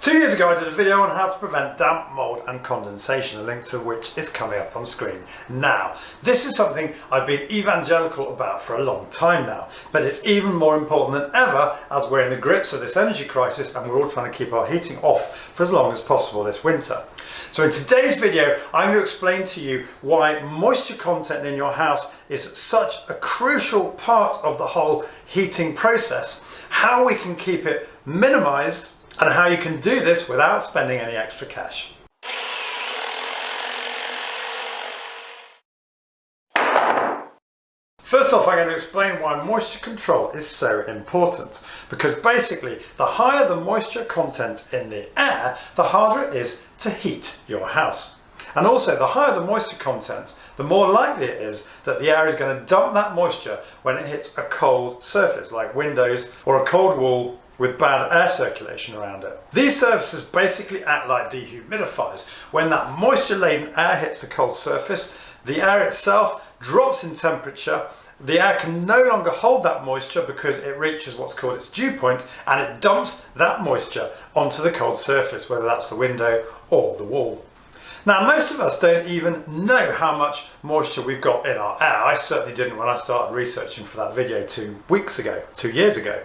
2 years ago I did a video on how to prevent damp, mould and condensation, a link to which is coming up on screen now. This is something I've been evangelical about for a long time now, but it's even more important than ever as we're in the grips of this energy crisis and we're all trying to keep our heating off for as long as possible this winter. So in today's video I'm going to explain to you why moisture content in your house is such a crucial part of the whole heating process, how we can keep it minimized, and how you can do this without spending any extra cash. First off, I'm going to explain why moisture control is so important, because basically the higher the moisture content in the air, the harder it is to heat your house. And also, the higher the moisture content, the more likely it is that the air is going to dump that moisture when it hits a cold surface like windows or a cold wall with bad air circulation around it. These surfaces basically act like dehumidifiers. When that moisture-laden air hits a cold surface, the air itself drops in temperature. The air can no longer hold that moisture because it reaches what's called its dew point, and it dumps that moisture onto the cold surface, whether that's the window or the wall. Now, most of us don't even know how much moisture we've got in our air. I certainly didn't when I started researching for that video 2 years ago.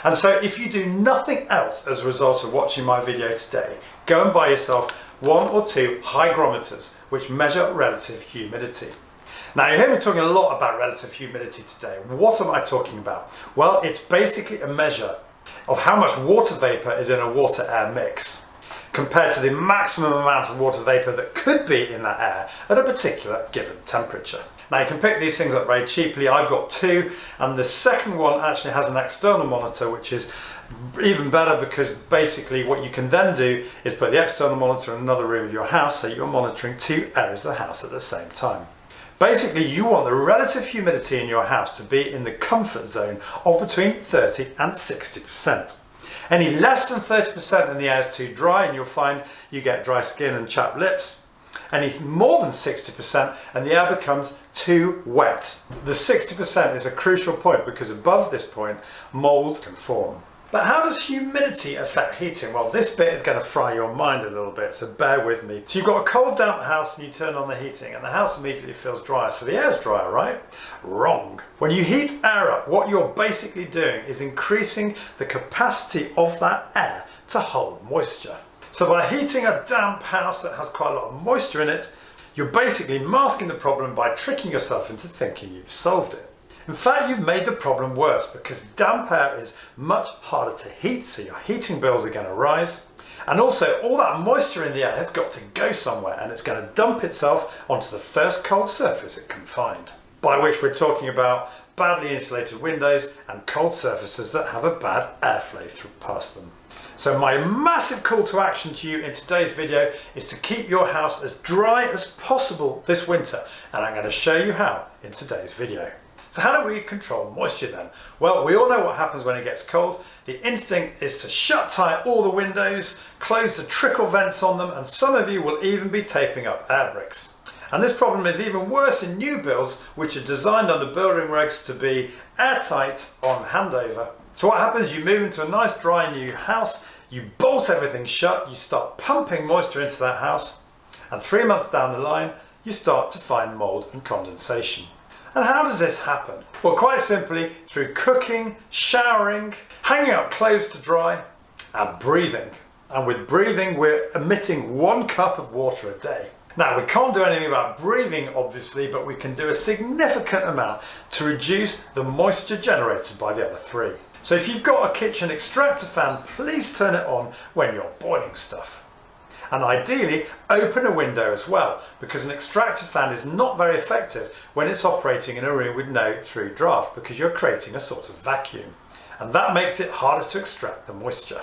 And so if you do nothing else as a result of watching my video today, go and buy yourself 1 or 2 hygrometers which measure relative humidity. Now, you hear me talking a lot about relative humidity today. What am I talking about? Well, it's basically a measure of how much water vapor is in a water-air mix compared to the maximum amount of water vapor that could be in that air at a particular given temperature. Now, you can pick these things up very cheaply. I've got 2, and the second one actually has an external monitor, which is even better because basically what you can then do is put the external monitor in another room of your house, so you're monitoring 2 areas of the house at the same time. Basically, you want the relative humidity in your house to be in the comfort zone of between 30 and 60%. Any less than 30% and the air is too dry, and you'll find you get dry skin and chapped lips. Any more than 60% and the air becomes too wet. The 60% is a crucial point because above this point, mold can form. But how does humidity affect heating? Well, this bit is going to fry your mind a little bit, so bear with me. So you've got a cold, damp house and you turn on the heating and the house immediately feels drier, so the air's drier, right? Wrong. When you heat air up, what you're basically doing is increasing the capacity of that air to hold moisture. So by heating a damp house that has quite a lot of moisture in it, you're basically masking the problem by tricking yourself into thinking you've solved it. In fact, you've made the problem worse because damp air is much harder to heat, so your heating bills are going to rise. And also, all that moisture in the air has got to go somewhere, and it's going to dump itself onto the first cold surface it can find. By which we're talking about badly insulated windows and cold surfaces that have a bad airflow through past them. So my massive call to action to you in today's video is to keep your house as dry as possible this winter, and I'm going to show you how in today's video. So how do we control moisture then? Well, we all know what happens when it gets cold. The instinct is to shut tight all the windows, close the trickle vents on them, and some of you will even be taping up air bricks. And this problem is even worse in new builds, which are designed under building regs to be airtight on handover. So what happens, you move into a nice dry new house, you bolt everything shut, you start pumping moisture into that house, and 3 months down the line, you start to find mold and condensation. And how does this happen? Well, quite simply, through cooking, showering, hanging up clothes to dry, and breathing. And with breathing, we're emitting 1 cup of water a day. Now, we can't do anything about breathing, obviously, but we can do a significant amount to reduce the moisture generated by the other 3. So if you've got a kitchen extractor fan, please turn it on when you're boiling stuff. And ideally, open a window as well, because an extractor fan is not very effective when it's operating in a room with no through draft, because you're creating a sort of vacuum. And that makes it harder to extract the moisture.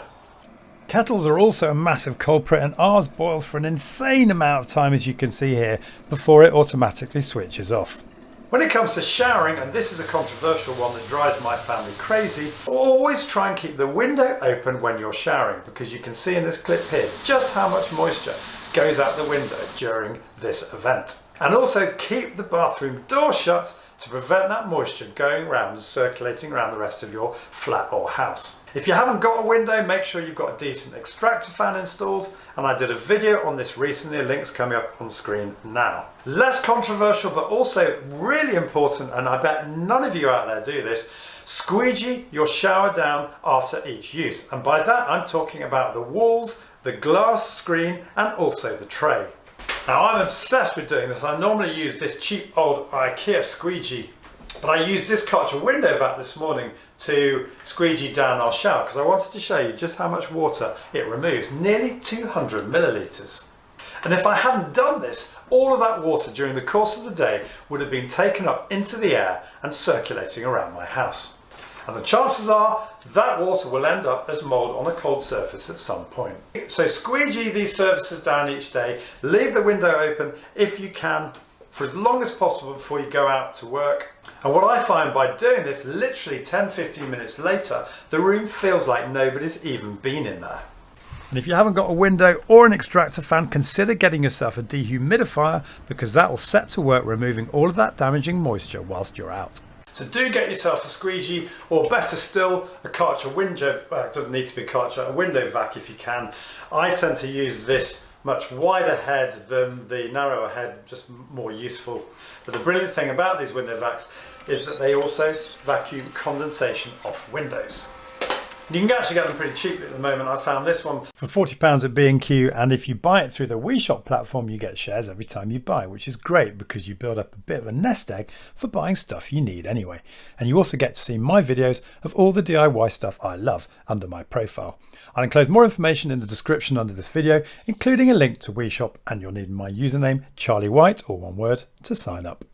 Kettles are also a massive culprit, and ours boils for an insane amount of time, as you can see here, before it automatically switches off. When it comes to showering, and this is a controversial one that drives my family crazy, always try and keep the window open when you're showering, because you can see in this clip here just how much moisture goes out the window during this event. And also keep the bathroom door shut to prevent that moisture going around and circulating around the rest of your flat or house. If you haven't got a window, make sure you've got a decent extractor fan installed, and I did a video on this recently, a link's coming up on the screen now. Less controversial, but also really important, and I bet none of you out there do this, squeegee your shower down after each use. And by that I'm talking about the walls, the glass screen, and also the tray. Now I'm obsessed with doing this. I normally use this cheap old IKEA squeegee, but I used this Karcher window vac this morning to squeegee down our shower because I wanted to show you just how much water it removes, nearly 200 millilitres. And if I hadn't done this, all of that water during the course of the day would have been taken up into the air and circulating around my house. And the chances are that water will end up as mould on a cold surface at some point. So squeegee these surfaces down each day, leave the window open if you can for as long as possible before you go out to work. And what I find by doing this, literally 10-15 minutes later, the room feels like nobody's even been in there. And if you haven't got a window or an extractor fan, consider getting yourself a dehumidifier because that will set to work removing all of that damaging moisture whilst you're out. So do get yourself a squeegee, or better still, a Karcher window, well, it doesn't need to be Karcher, a window vac if you can. I tend to use this much wider head than the narrower head, just more useful. But the brilliant thing about these window vacs is that they also vacuum condensation off windows. You can actually get them pretty cheaply at the moment. I found this one for £40 at B&Q, and if you buy it through the WeShop platform, you get shares every time you buy, which is great because you build up a bit of a nest egg for buying stuff you need anyway. And you also get to see my videos of all the DIY stuff I love under my profile. I'll enclose more information in the description under this video, including a link to WeShop, and you'll need my username, Charlie White, all one word, to sign up.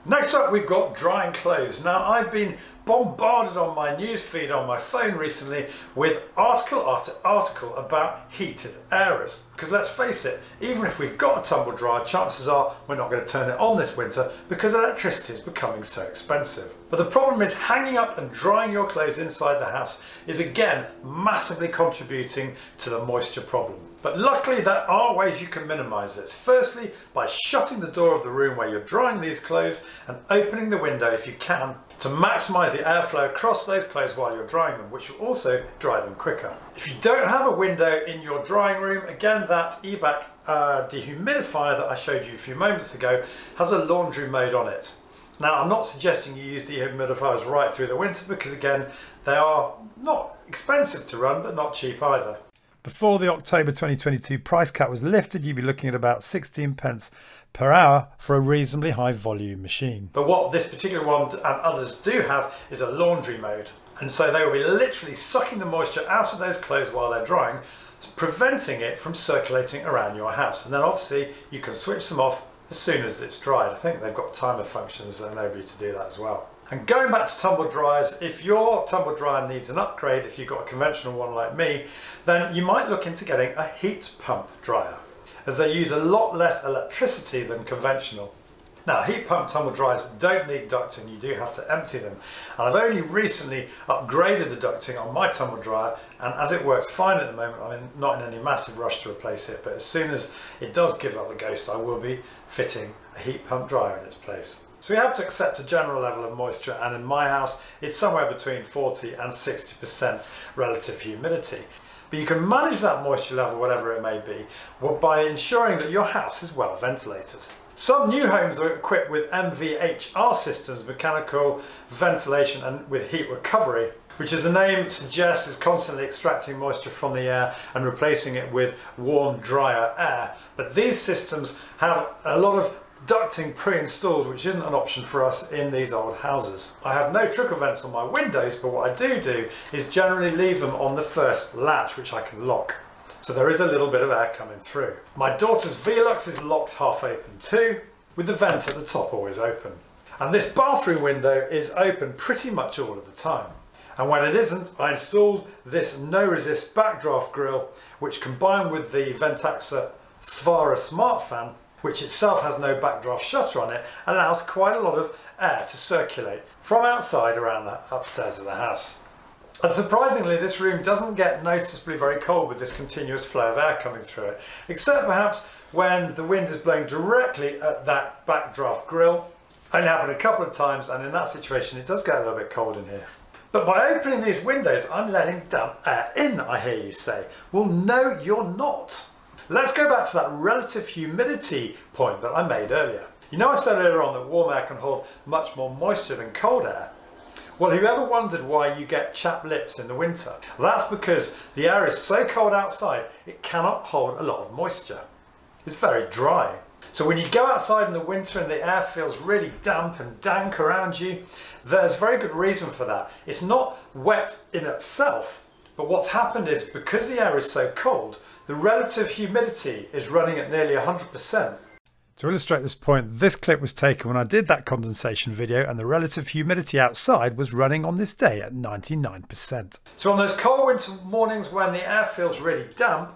Next up, we've got drying clothes. Now, I've been bombarded on my newsfeed on my phone recently with article after article about heated areas. Because let's face it, even if we've got a tumble dryer, chances are we're not going to turn it on this winter because electricity is becoming so expensive. But the problem is hanging up and drying your clothes inside the house is again massively contributing to the moisture problem. But luckily there are ways you can minimise this. Firstly, by shutting the door of the room where you're drying these clothes and opening the window if you can to maximise the airflow across those clothes while you're drying them, which will also dry them quicker. If you don't have a window in your drying room, again that eBac dehumidifier that I showed you a few moments ago has a laundry mode on it. Now, I'm not suggesting you use dehumidifiers right through the winter because again, they are not expensive to run, but not cheap either. Before the October 2022 price cap was lifted, you'd be looking at about 16 pence per hour for a reasonably high volume machine. But what this particular one and others do have is a laundry mode. And so they will be literally sucking the moisture out of those clothes while they're drying, preventing it from circulating around your house. And then obviously you can switch them off as soon as it's dried. I think they've got timer functions that enable you to do that as well. And going back to tumble dryers, if your tumble dryer needs an upgrade, if you've got a conventional one like me, then you might look into getting a heat pump dryer, as they use a lot less electricity than conventional. Now, heat pump tumble dryers don't need ducting, you do have to empty them. And I've only recently upgraded the ducting on my tumble dryer, and as it works fine at the moment, I'm not in any massive rush to replace it, but as soon as it does give up the ghost, I will be fitting a heat pump dryer in its place. So we have to accept a general level of moisture, and in my house it's somewhere between 40 and 60% relative humidity. But you can manage that moisture level, whatever it may be, by ensuring that your house is well ventilated. Some new homes are equipped with MVHR systems, mechanical ventilation and with heat recovery, which as the name suggests is constantly extracting moisture from the air and replacing it with warm, drier air. But these systems have a lot of ducting pre-installed, which isn't an option for us in these old houses. I have no trickle vents on my windows, but what I do is generally leave them on the first latch, which I can lock. So there is a little bit of air coming through. My daughter's Velux is locked half open too, with the vent at the top always open. And this bathroom window is open pretty much all of the time. And when it isn't, I installed this no-resist backdraft grille, which combined with the Ventaxa Svara Smart Fan, which itself has no backdraft shutter on it, allows quite a lot of air to circulate from outside around the upstairs of the house. And surprisingly, this room doesn't get noticeably very cold with this continuous flow of air coming through it, except perhaps when the wind is blowing directly at that backdraft grille. Only happened a couple of times, and in that situation it does get a little bit cold in here. But by opening these windows, I'm letting damp air in, I hear you say. Well, no, you're not. Let's go back to that relative humidity point that I made earlier. You know I said earlier on that warm air can hold much more moisture than cold air? Well, have you ever wondered why you get chapped lips in the winter? Well, that's because the air is so cold outside, it cannot hold a lot of moisture. It's very dry. So when you go outside in the winter and the air feels really damp and dank around you, there's very good reason for that. It's not wet in itself, but what's happened is because the air is so cold, the relative humidity is running at nearly 100%. To illustrate this point, this clip was taken when I did that condensation video and the relative humidity outside was running on this day at 99%. So on those cold winter mornings when the air feels really damp,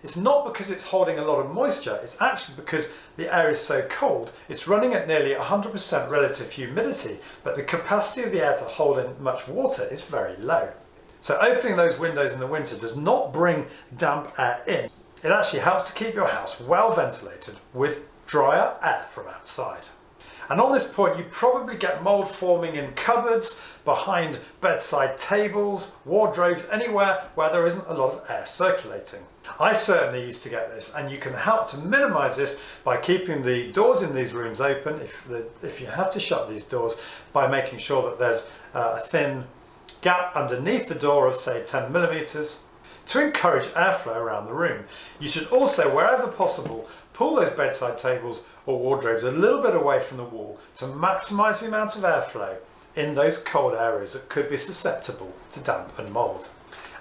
it's not because it's holding a lot of moisture, it's actually because the air is so cold, it's running at nearly 100% relative humidity, but the capacity of the air to hold in much water is very low. So opening those windows in the winter does not bring damp air in. It actually helps to keep your house well ventilated with drier air from outside. And on this point, you probably get mold forming in cupboards, behind bedside tables, wardrobes, anywhere where there isn't a lot of air circulating. I certainly used to get this, and you can help to minimize this by keeping the doors in these rooms open if you have to shut these doors, by making sure that there's a thin gap underneath the door of say 10 millimeters to encourage airflow around the room. You should also, wherever possible, pull those bedside tables or wardrobes a little bit away from the wall to maximize the amount of airflow in those cold areas that could be susceptible to damp and mold.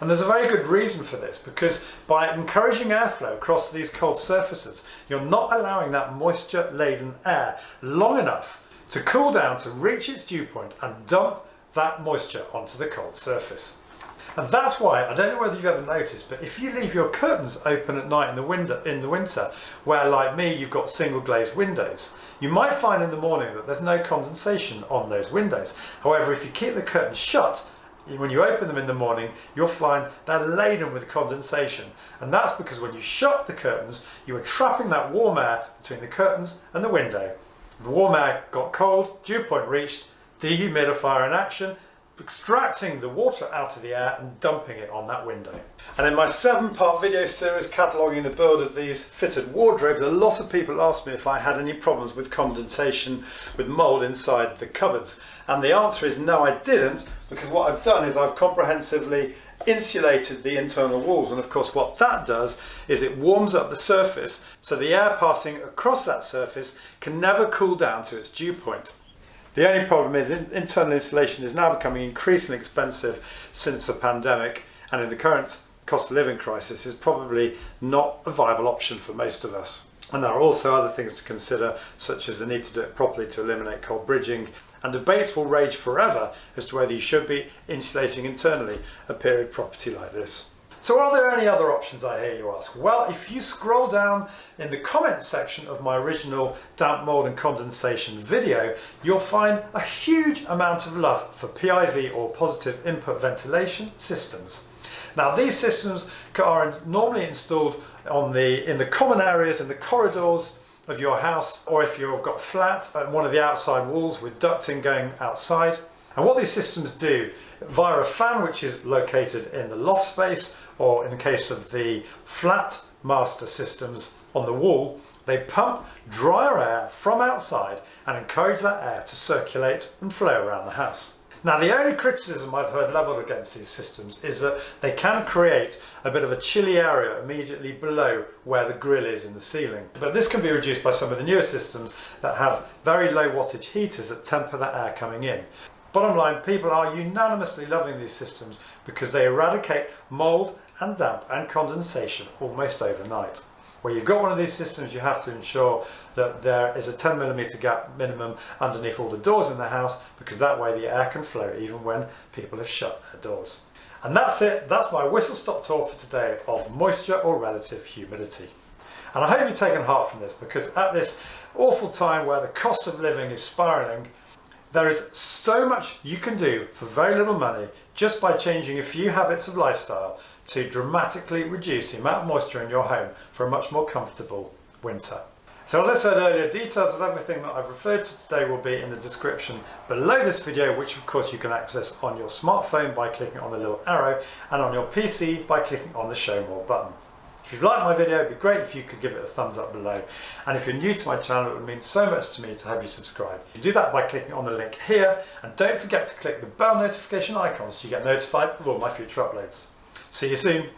And there's a very good reason for this, because by encouraging airflow across these cold surfaces, you're not allowing that moisture-laden air long enough to cool down to reach its dew point and dump that moisture onto the cold surface. And that's why, I don't know whether you've ever noticed, but if you leave your curtains open at night in the winter, where like me you've got single glazed windows, you might find in the morning that there's no condensation on those windows. However, if you keep the curtains shut, when you open them in the morning, you'll find they're laden with condensation. And that's because when you shut the curtains, you are trapping that warm air between the curtains and the window. The warm air got cold, dew point reached, dehumidifier in action, extracting the water out of the air and dumping it on that window. And in my 7-part video series cataloguing the build of these fitted wardrobes, a lot of people asked me if I had any problems with condensation, with mold inside the cupboards. And the answer is no, I didn't, because what I've done is I've comprehensively insulated the internal walls. And of course what that does is it warms up the surface, so the air passing across that surface can never cool down to its dew point. The only problem is internal insulation is now becoming increasingly expensive since the pandemic, and in the current cost of living crisis is probably not a viable option for most of us. And there are also other things to consider, such as the need to do it properly to eliminate cold bridging, and debates will rage forever as to whether you should be insulating internally a period property like this. So are there any other options, I hear you ask? Well, if you scroll down in the comments section of my original damp, mold and condensation video, you'll find a huge amount of love for PIV or positive input ventilation systems. Now these systems are normally installed in the common areas, in the corridors of your house, or if you've got a flat, one of the outside walls with ducting going outside. And what these systems do, via a fan which is located in the loft space, or in the case of the flat master systems on the wall, they pump drier air from outside and encourage that air to circulate and flow around the house. Now the only criticism I've heard levelled against these systems is that they can create a bit of a chilly area immediately below where the grill is in the ceiling. But this can be reduced by some of the newer systems that have very low wattage heaters that temper that air coming in. Bottom line, people are unanimously loving these systems because they eradicate mold and damp and condensation almost overnight. Where you've got one of these systems, you have to ensure that there is a 10mm gap minimum underneath all the doors in the house, because that way the air can flow even when people have shut their doors. And that's it. That's my whistle-stop tour for today of moisture or relative humidity. And I hope you've taken heart from this, because at this awful time where the cost of living is spiralling, there is so much you can do for very little money just by changing a few habits of lifestyle to dramatically reduce the amount of moisture in your home for a much more comfortable winter. So as I said earlier, details of everything that I've referred to today will be in the description below this video, which of course you can access on your smartphone by clicking on the little arrow and on your PC by clicking on the show more button. If you've liked my video, it'd be great if you could give it a thumbs up below. And if you're new to my channel, it would mean so much to me to have you subscribe. You can do that by clicking on the link here, and don't forget to click the bell notification icon so you get notified of all my future uploads. See you soon.